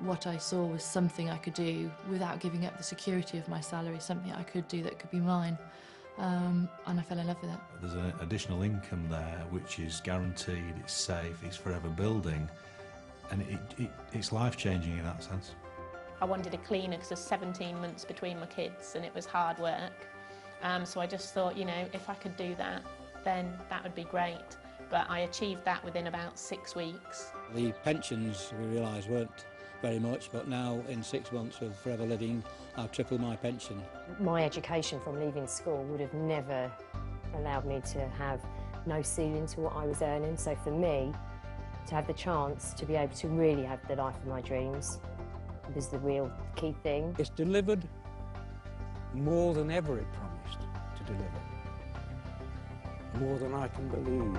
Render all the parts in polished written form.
what I saw was something I could do without giving up the security of my salary, something I could do that could be mine. And I fell in love with it. There's an additional income there which is guaranteed, it's safe, it's forever building, and it's life-changing in that sense. I wanted a cleaner because there's 17 months between my kids and it was hard work. So I just thought, you know, if I could do that, then that would be great. But I achieved that within about 6 weeks. The pensions, we realised, weren't very much, but now in 6 months with Forever Living, I've tripled my pension. My education from leaving school would have never allowed me to have no ceiling to what I was earning. So for me, to have the chance to be able to really have the life of my dreams was the real key thing. It's delivered more than ever it promised to deliver. More than I can believe.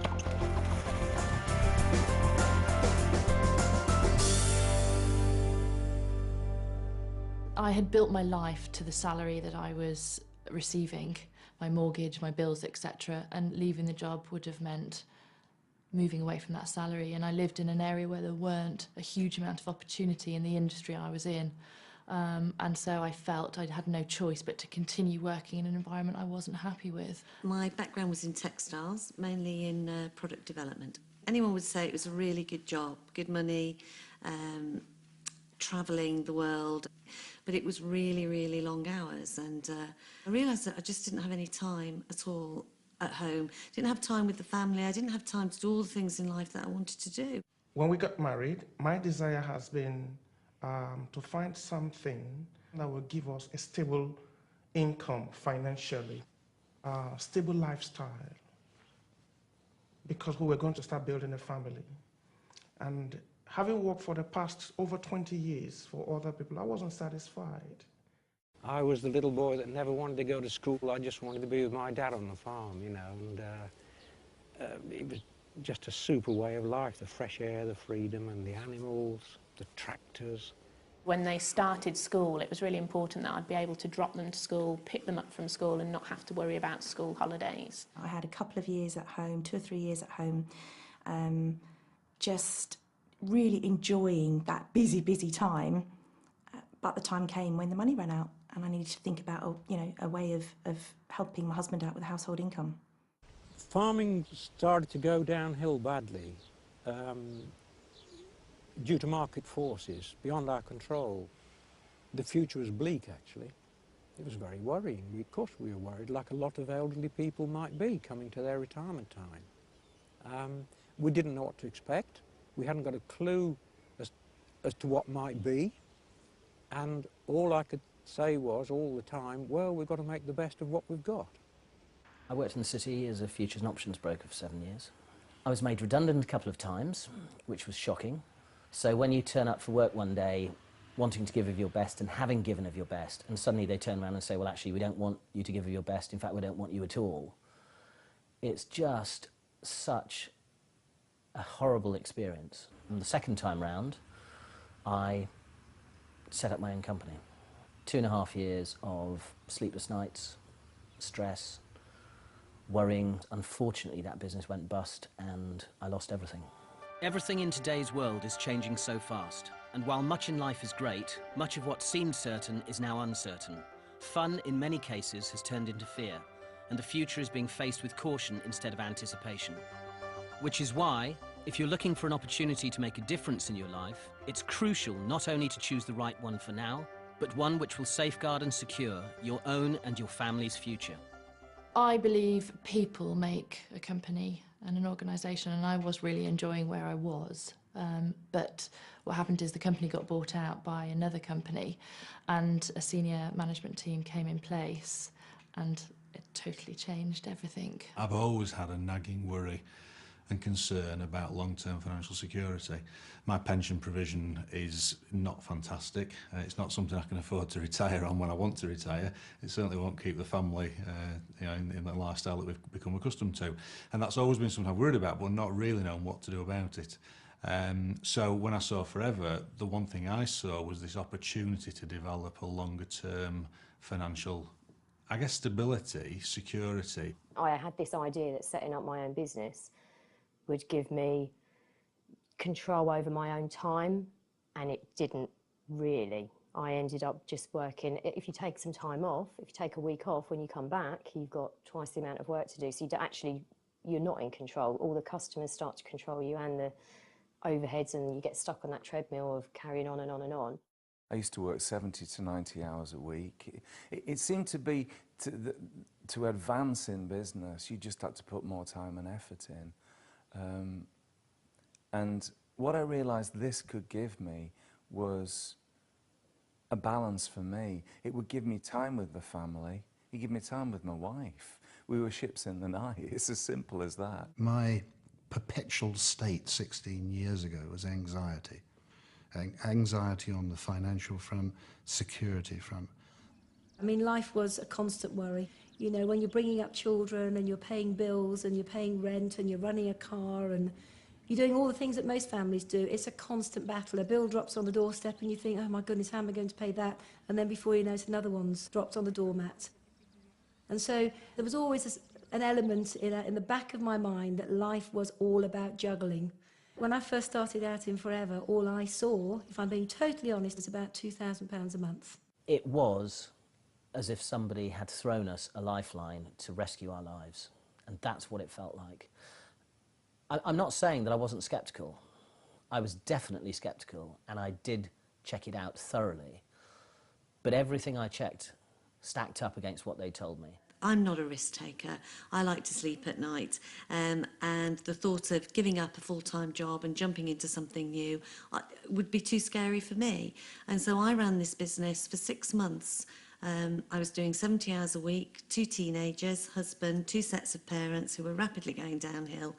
I had built my life to the salary that I was receiving, my mortgage, my bills, etc., and leaving the job would have meant moving away from that salary. And I lived in an area where there weren't a huge amount of opportunity in the industry I was in. And so I felt I had no choice but to continue working in an environment I wasn't happy with. My background was in textiles, mainly in product development. Anyone would say it was a really good job, good money, travelling the world, but it was really, really long hours. And I realised that I just didn't have any time at all at home. Didn't have time with the family. I didn't have time to do all the things in life that I wanted to do. When we got married, my desire has been to find something that will give us a stable income financially, stable lifestyle, because we were going to start building a family. And having worked for the past over 20 years for other people, I wasn't satisfied. I was the little boy that never wanted to go to school. I just wanted to be with my dad on the farm, you know, and it was just a super way of life, the fresh air, the freedom, and the animals, the tractors. When they started school, it was really important that I'd be able to drop them to school, pick them up from school and not have to worry about school holidays. I had a couple of years at home, 2 or 3 years at home, just really enjoying that busy time. But the time came when the money ran out and I needed to think about, you know, a way of helping my husband out with household income. Farming started to go downhill badly due to market forces beyond our control. The future was bleak, actually. It was very worrying. Of course we were worried, like a lot of elderly people might be coming to their retirement time. We didn't know what to expect. We hadn't got a clue as to what might be. And all I could say was, all the time, well, we've got to make the best of what we've got. I worked in the city as a futures and options broker for 7 years. I was made redundant a couple of times, which was shocking. So when you turn up for work one day, wanting to give of your best and having given of your best, and suddenly they turn around and say, well, actually, we don't want you to give of your best. In fact, we don't want you at all. It's just such a horrible experience. And the second time round, I set up my own company. 2.5 years of sleepless nights, stress, worrying. Unfortunately, that business went bust and I lost everything. Everything in today's world is changing so fast. And while much in life is great, much of what seemed certain is now uncertain. Fun, in many cases, has turned into fear, and the future is being faced with caution instead of anticipation. Which is why, if you're looking for an opportunity to make a difference in your life, it's crucial not only to choose the right one for now, but one which will safeguard and secure your own and your family's future. I believe people make a company and an organisation, and I was really enjoying where I was. But what happened is the company got bought out by another company and a senior management team came in place and it totally changed everything. I've always had a nagging worry and concern about long-term financial security. My pension provision is not fantastic. It's not something I can afford to retire on when I want to retire. It certainly won't keep the family you know, in the lifestyle that we've become accustomed to. And that's always been something I've worried about, but not really known what to do about it. So when I saw Forever, the one thing I saw was this opportunity to develop a longer-term financial, I guess, stability, security. I had this idea that setting up my own business would give me control over my own time, and it didn't really. I ended up just working, if you take some time off, if you take a week off, when you come back, you've got twice the amount of work to do. So you're not in control. All the customers start to control you and the overheads, and you get stuck on that treadmill of carrying on and on and on. I used to work 70 to 90 hours a week. It seemed to be, to advance in business, you just had to put more time and effort in. And what I realised this could give me was a balance for me. It would give me time with the family. It would give me time with my wife. We were ships in the night. It's as simple as that. My perpetual state 16 years ago was anxiety. Anxiety on the financial front, security front. I mean, life was a constant worry. You know, when you're bringing up children and you're paying bills and you're paying rent and you're running a car and you're doing all the things that most families do, it's a constant battle. A bill drops on the doorstep and you think, oh my goodness, how am I going to pay that? And then before you know it, another one's dropped on the doormat. And so there was always an element in the back of my mind that life was all about juggling. When I first started out in Forever, all I saw, if I'm being totally honest, is about £2,000 a month. It was as if somebody had thrown us a lifeline to rescue our lives, and that's what it felt like. I'm not saying that I wasn't sceptical. I was definitely sceptical, and I did check it out thoroughly. But everything I checked stacked up against what they told me. I'm not a risk taker. I like to sleep at night, and the thought of giving up a full-time job and jumping into something new would be too scary for me. And so I ran this business for 6 months. I was doing 70 hours a week, 2 teenagers, husband, 2 sets of parents who were rapidly going downhill,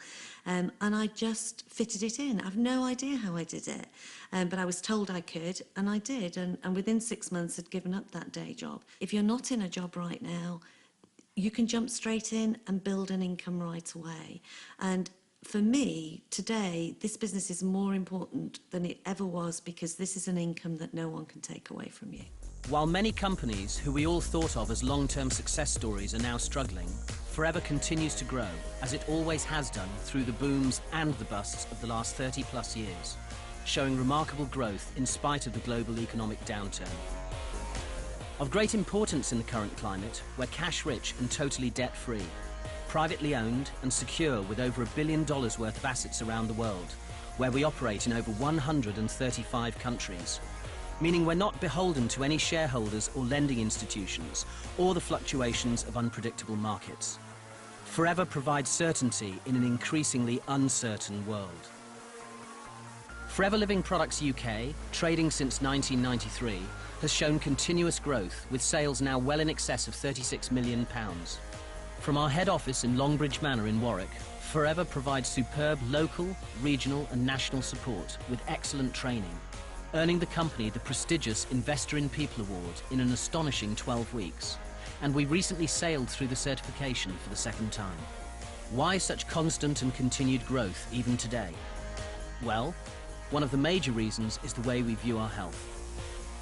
and I just fitted it in. I've no idea how I did it, but I was told I could, and I did, and within 6 months I'd given up that day job. If you're not in a job right now, you can jump straight in and build an income right away. And for me, today, this business is more important than it ever was, because this is an income that no one can take away from you. While many companies who we all thought of as long-term success stories are now struggling, Forever continues to grow, as it always has done through the booms and the busts of the last 30+ years, showing remarkable growth in spite of the global economic downturn. Of great importance in the current climate, we're cash-rich and totally debt-free, privately owned and secure with over $1 billion worth of assets around the world, where we operate in over 135 countries, meaning we're not beholden to any shareholders or lending institutions or the fluctuations of unpredictable markets. Forever provides certainty in an increasingly uncertain world. Forever Living Products UK, trading since 1993, has shown continuous growth, with sales now well in excess of £36 million. From our head office in Longbridge Manor in Warwick, Forever provides superb local, regional and national support with excellent training, earning the company the prestigious Investor in People Award in an astonishing 12 weeks. And we recently sailed through the certification for the 2nd time. Why such constant and continued growth even today? Well, one of the major reasons is the way we view our health.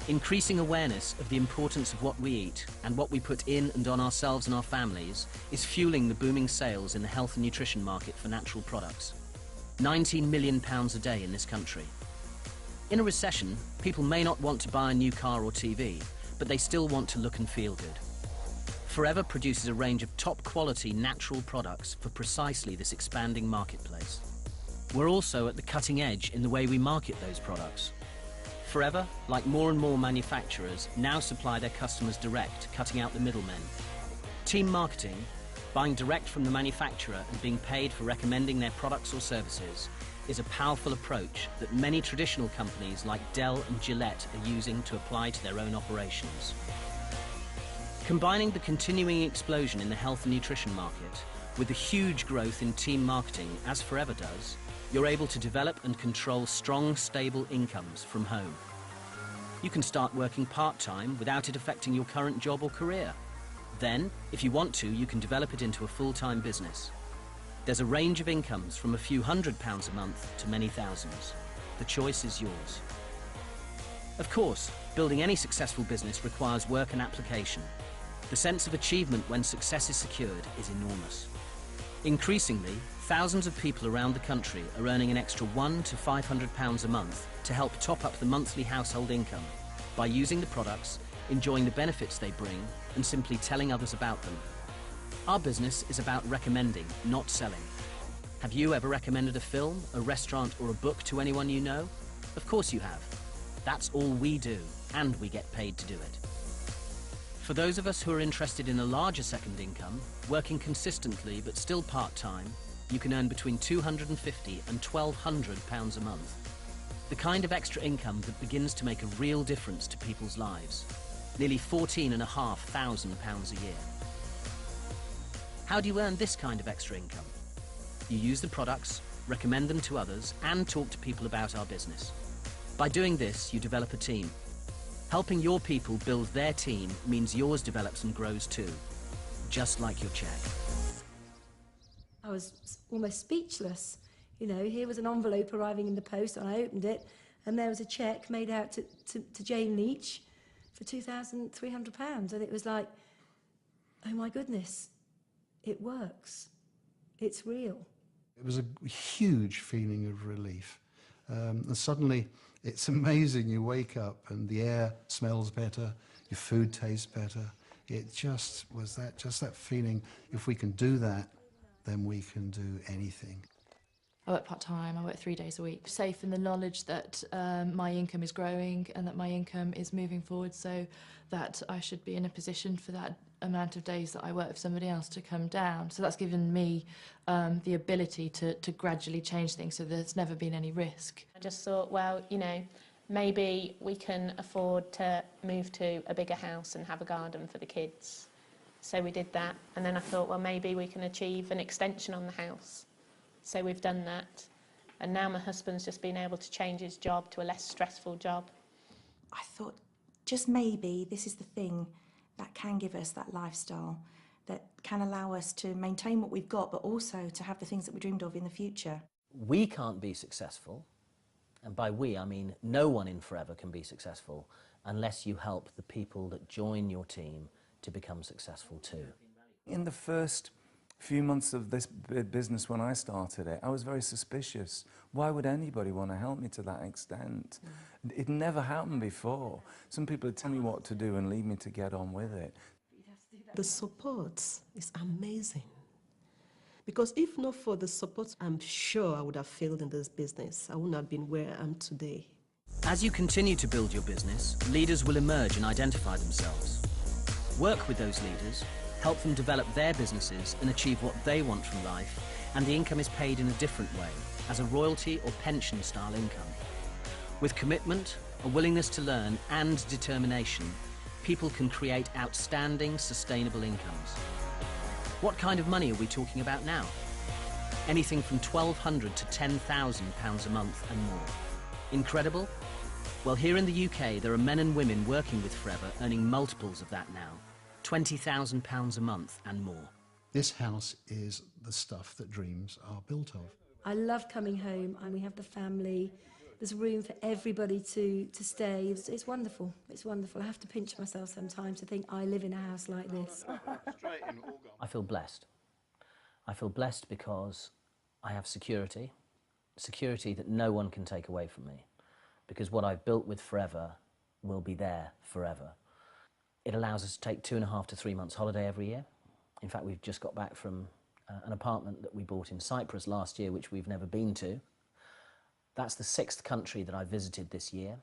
Increasing awareness of the importance of what we eat and what we put in and on ourselves and our families is fueling the booming sales in the health and nutrition market for natural products. £19 million a day in this country. In a recession, people may not want to buy a new car or TV, but they still want to look and feel good. Forever produces a range of top-quality natural products for precisely this expanding marketplace. We're also at the cutting edge in the way we market those products. Forever, like more and more manufacturers, now supply their customers direct, cutting out the middlemen. Team marketing, buying direct from the manufacturer and being paid for recommending their products or services, is a powerful approach that many traditional companies like Dell and Gillette are using to apply to their own operations. Combining the continuing explosion in the health and nutrition market with the huge growth in team marketing, as Forever does, you're able to develop and control strong, stable incomes from home. You can start working part-time without it affecting your current job or career. Then, if you want to, you can develop it into a full-time business. There's a range of incomes from a few £100s a month to many thousands. The choice is yours. Of course, building any successful business requires work and application. The sense of achievement when success is secured is enormous. Increasingly, Thousands of people around the country are earning an extra £100 to £500 a month to help top up the monthly household income by using the products, enjoying the benefits they bring, and simply telling others about them. Our business is about recommending, not selling. Have you ever recommended a film, a restaurant, or a book to anyone you know? Of course you have. That's all we do, and we get paid to do it. For those of us who are interested in a larger second income, working consistently but still part-time, you can earn between £250 and £1,200 a month. The kind of extra income that begins to make a real difference to people's lives. Nearly £14,500 a year. How do you earn this kind of extra income? You use the products, recommend them to others, and talk to people about our business. By doing this, you develop a team. Helping your people build their team means yours develops and grows too, just like your check. I was almost speechless. You know, here was an envelope arriving in the post, and I opened it, and there was a cheque made out to Jane Leach for £2,300, and it was like, oh my goodness, it works. It's real. It was a huge feeling of relief. And suddenly, it's amazing. You wake up and the air smells better, your food tastes better. It just was that feeling, if we can do that, then we can do anything. I work part-time, I work 3 days a week. Safe in the knowledge that my income is growing and that my income is moving forward, so that I should be in a position for that amount of days that I work for somebody else to come down. So that's given me the ability to gradually change things, so there's never been any risk. I just thought, well, you know, maybe we can afford to move to a bigger house and have a garden for the kids. So we did that, and then I thought, well, maybe we can achieve an extension on the house. So we've done that, and now my husband's just been able to change his job to a less stressful job. I thought, just maybe this is the thing that can give us that lifestyle, that can allow us to maintain what we've got, but also to have the things that we dreamed of in the future. We can't be successful, and by we I mean no one in Forever can be successful unless you help the people that join your team to become successful too. In the first few months of this business when I started it, I was very suspicious. Why would anybody want to help me to that extent? It never happened before. Some people would tell me what to do and leave me to get on with it. The support is amazing. Because if not for the support, I'm sure I would have failed in this business. I wouldn't have been where I am today. As you continue to build your business, leaders will emerge and identify themselves. Work with those leaders, help them develop their businesses and achieve what they want from life, and the income is paid in a different way, as a royalty or pension style income. With commitment, a willingness to learn and determination, people can create outstanding, sustainable incomes. What kind of money are we talking about now? Anything from £1,200 to £10,000 a month and more. Incredible? Well, here in the UK, there are men and women working with Forever earning multiples of that now. £20,000 a month and more. This house is the stuff that dreams are built of. I love coming home, and we have the family. There's room for everybody to stay. It's wonderful. It's wonderful. I have to pinch myself sometimes to think I live in a house like this. I feel blessed. I feel blessed because I have security that no one can take away from me, because what I've built with Forever will be there forever. It allows us to take 2.5 to 3 months holiday every year. In fact, we've just got back from an apartment that we bought in Cyprus last year, which we've never been to. That's the 6th country that I visited this year.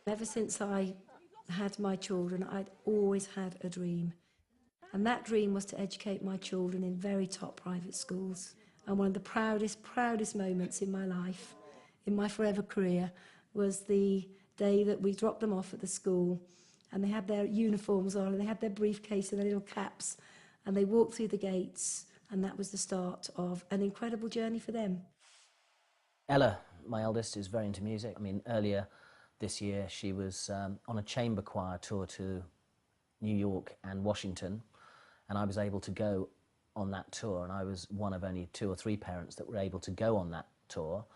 Ever since I had my children, I'd always had a dream. And that dream was to educate my children in very top private schools. And one of the proudest moments in my life, in my Forever career, was the day that we dropped them off at the school, and they had their uniforms on, and they had their briefcase and their little caps, and they walked through the gates, and that was the start of an incredible journey for them. Ella, my eldest, is very into music. I mean, earlier this year she was on a chamber choir tour to New York and Washington, and I was able to go on that tour, and I was one of only 2 or 3 parents that were able to go on that tour.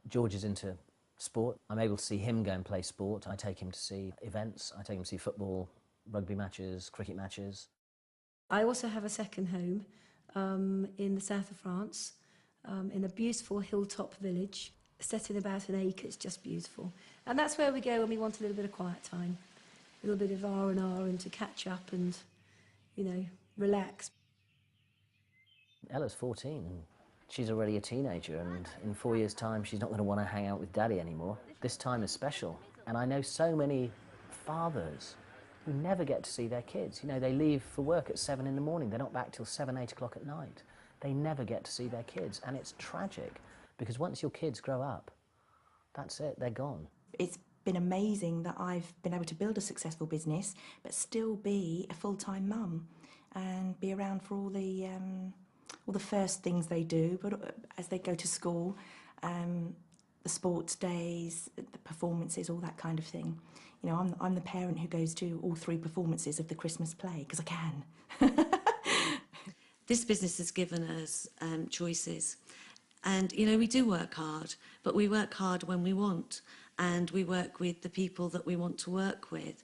George is into sport. I'm able to see him go and play sport. I take him to see events. I take him to see football, rugby matches, cricket matches. I also have a second home. in the south of France, in a beautiful hilltop village, set in about an acre. It's just beautiful. And that's where we go when we want a little bit of quiet time, a little bit of R&R and to catch up and, you know, relax. Ella's 14 and she's already a teenager, and in 4 years' time she's not going to want to hang out with Daddy anymore. This time is special, and I know so many fathers who never get to see their kids. You know, they leave for work at 7 in the morning, they're not back till 7, 8 o'clock at night. They never get to see their kids, and it's tragic, because once your kids grow up, that's it, they're gone. It's been amazing that I've been able to build a successful business, but still be a full-time mum and be around for all the first things they do, but as they go to school, the sports days, the performances, all that kind of thing. You know, I'm the parent who goes to all 3 performances of the Christmas play, because I can. This business has given us choices. And, you know, we do work hard, but we work hard when we want, and we work with the people that we want to work with.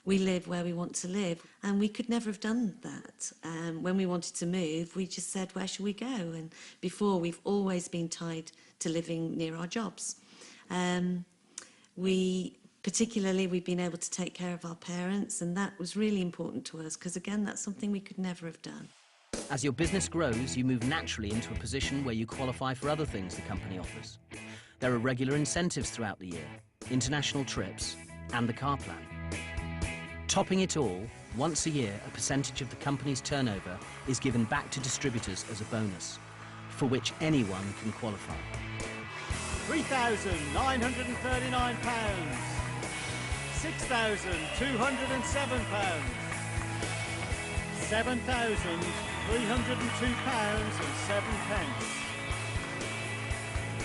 We live where we want to live, and we could never have done that. When we wanted to move, we just said, where shall we go? And before, we've always been tied to living near our jobs. Particularly, we've been able to take care of our parents, and that was really important to us, because again, that's something we could never have done. As your business grows, you move naturally into a position where you qualify for other things the company offers. There are regular incentives throughout the year, international trips, and the car plan. Topping it all, once a year, a percentage of the company's turnover is given back to distributors as a bonus, for which anyone can qualify. £3,939, £6,207, £7,302.07,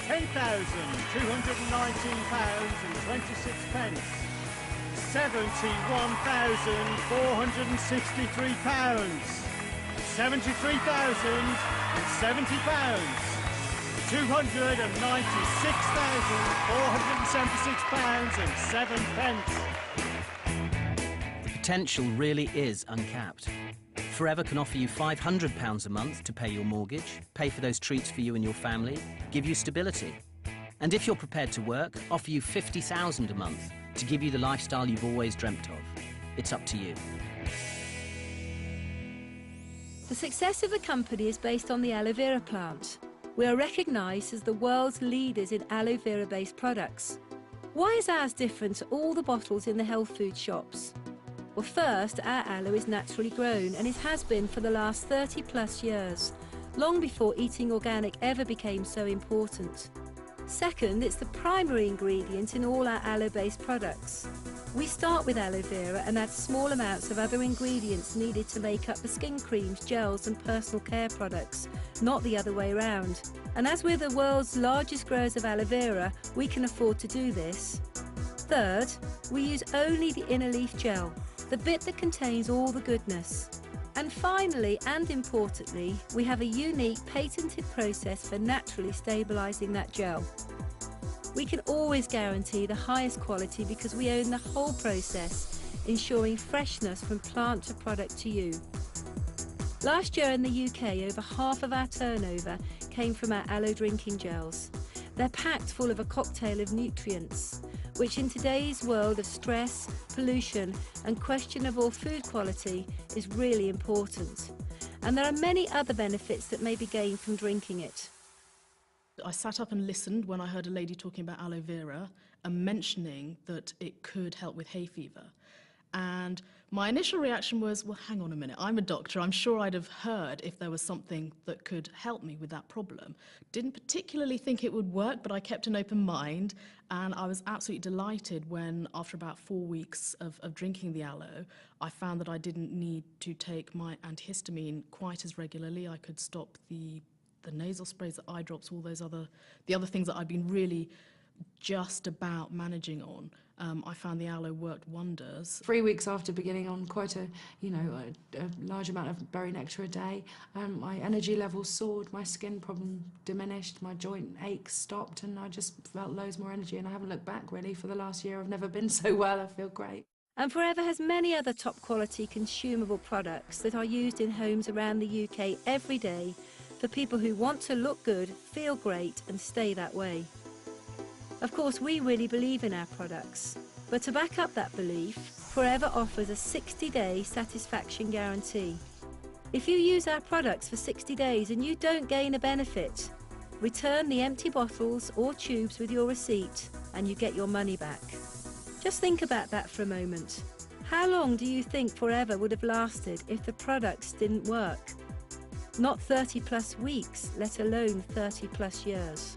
£10,219.26, £71,463, £73,070, £296,476.07. The potential really is uncapped. Forever can offer you £500 a month to pay your mortgage, pay for those treats for you and your family, give you stability. And if you're prepared to work, offer you £50,000 a month to give you the lifestyle you've always dreamt of. It's up to you. The success of the company is based on the aloe vera plant. We are recognised as the world's leaders in aloe vera-based products. Why is ours different to all the bottles in the health food shops? Well, first, our aloe is naturally grown, and it has been for the last 30+ years, long before eating organic ever became so important. Second, it's the primary ingredient in all our aloe-based products. We start with aloe vera and add small amounts of other ingredients needed to make up the skin creams, gels and personal care products, not the other way around. And as we're the world's largest growers of aloe vera, we can afford to do this. Third, we use only the inner leaf gel, the bit that contains all the goodness. And finally, and importantly, we have a unique patented process for naturally stabilising that gel. We can always guarantee the highest quality because we own the whole process, ensuring freshness from plant to product to you. Last year in the UK, over half of our turnover came from our aloe drinking gels. They're packed full of a cocktail of nutrients, which in today's world of stress, pollution and questionable food quality is really important. And there are many other benefits that may be gained from drinking it. I sat up and listened when I heard a lady talking about aloe vera and mentioning that it could help with hay fever. And my initial reaction was, well, hang on a minute, I'm a doctor, I'm sure I'd have heard if there was something that could help me with that problem. Didn't particularly think it would work, but I kept an open mind, and I was absolutely delighted when, after about 4 weeks of drinking the aloe, I found that I didn't need to take my antihistamine quite as regularly. I could stop the nasal sprays, the eye drops, all those other things that I've been really just about managing on. I found the aloe worked wonders. 3 weeks after beginning on quite a large amount of berry nectar a day, my energy levels soared, my skin problem diminished, my joint aches stopped, and I just felt loads more energy, and I haven't looked back really for the last year. I've never been so well. I feel great. And Forever has many other top quality consumable products that are used in homes around the UK every day for people who want to look good, feel great and stay that way. Of course, we really believe in our products, but to back up that belief, Forever offers a 60-day satisfaction guarantee. If you use our products for 60 days and you don't gain a benefit, return the empty bottles or tubes with your receipt and you get your money back. Just think about that for a moment. How long do you think Forever would have lasted if the products didn't work? Not 30 plus weeks, let alone 30 plus years.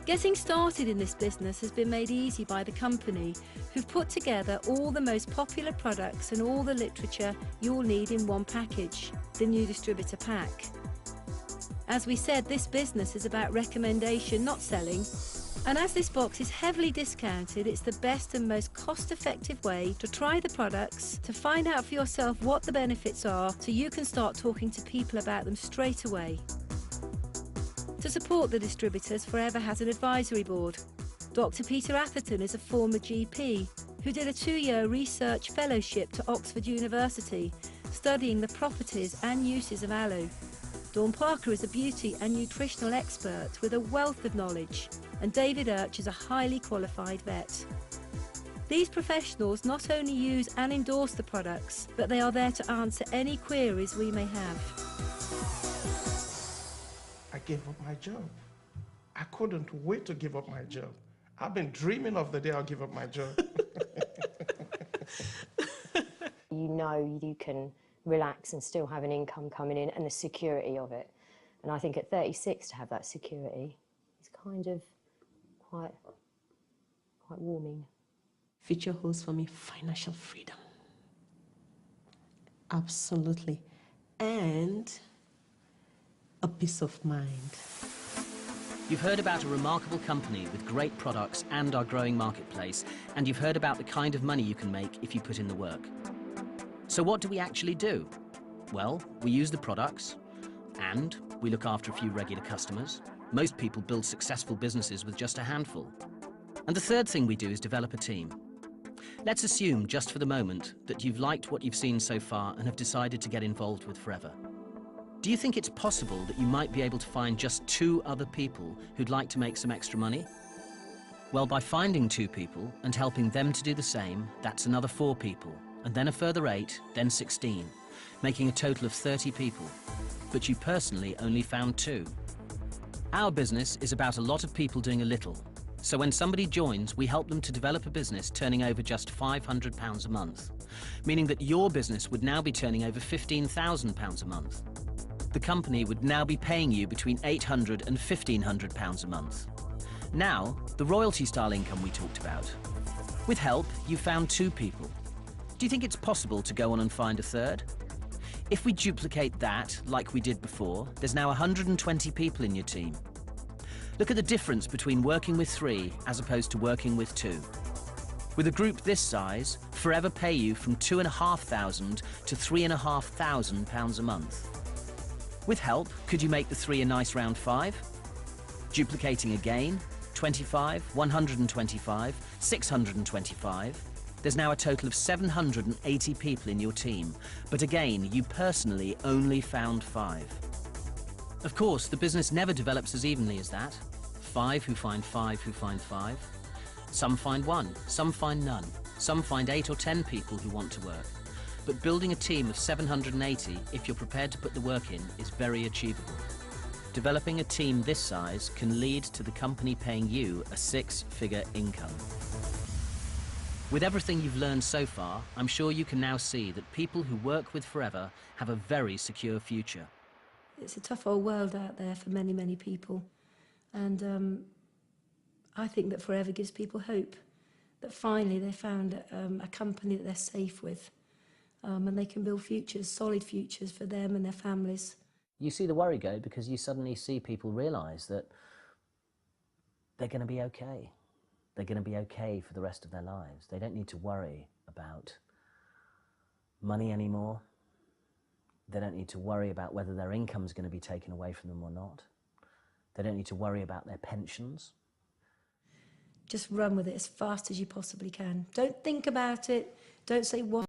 Getting started in this business has been made easy by the company, who've put together all the most popular products and all the literature you'll need in one package, the new distributor pack. As we said, this business is about recommendation, not selling. And as this box is heavily discounted, it's the best and most cost-effective way to try the products, to find out for yourself what the benefits are, so you can start talking to people about them straight away. To support the distributors, Forever has an advisory board. Dr. Peter Atherton is a former GP who did a 2-year research fellowship to Oxford University, studying the properties and uses of aloe. Dawn Parker is a beauty and nutritional expert with a wealth of knowledge, and David Urch is a highly qualified vet. These professionals not only use and endorse the products, but they are there to answer any queries we may have. I gave up my job. I couldn't wait to give up my job. I've been dreaming of the day I'll give up my job. You know you can relax and still have an income coming in and the security of it. And I think at 36 to have that security is kind of quite warming. Future holds for me financial freedom. Absolutely. And a peace of mind. You've heard about a remarkable company with great products and our growing marketplace, and you've heard about the kind of money you can make if you put in the work. So what do we actually do? Well, we use the products, and we look after a few regular customers. Most people build successful businesses with just a handful. And the third thing we do is develop a team. Let's assume, just for the moment, that you've liked what you've seen so far and have decided to get involved with Forever. Do you think it's possible that you might be able to find just 2 other people who'd like to make some extra money? Well, by finding 2 people and helping them to do the same, that's another 4 people, and then a further 8, then 16, making a total of 30 people. But you personally only found 2. Our business is about a lot of people doing a little. So when somebody joins, we help them to develop a business turning over just £500 a month, meaning that your business would now be turning over £15,000 a month. The company would now be paying you between £800 and £1,500 a month. Now, the royalty-style income we talked about. With help, you found 2 people. Do you think it's possible to go on and find a third? If we duplicate that, like we did before, there's now 120 people in your team. Look at the difference between working with 3 as opposed to working with 2. With a group this size, Forever pay you from £2,500 to £3,500 a month. With help, could you make the 3 a nice round 5? Duplicating again, 25, 125, 625. There's now a total of 780 people in your team, but again, you personally only found 5. Of course, the business never develops as evenly as that. 5 who find 5 who find 5. Some find 1, some find none. Some find 8 or 10 people who want to work. But building a team of 780, if you're prepared to put the work in, is very achievable. Developing a team this size can lead to the company paying you a 6-figure income. With everything you've learned so far, I'm sure you can now see that people who work with Forever have a very secure future. It's a tough old world out there for many, many people. And I think that Forever gives people hope, that finally they found a company that they're safe with. And they can build futures, solid futures for them and their families. You see the worry go because you suddenly see people realise that they're going to be okay. They're going to be okay for the rest of their lives. They don't need to worry about money anymore. They don't need to worry about whether their income is going to be taken away from them or not. They don't need to worry about their pensions. Just run with it as fast as you possibly can. Don't think about it. Don't say what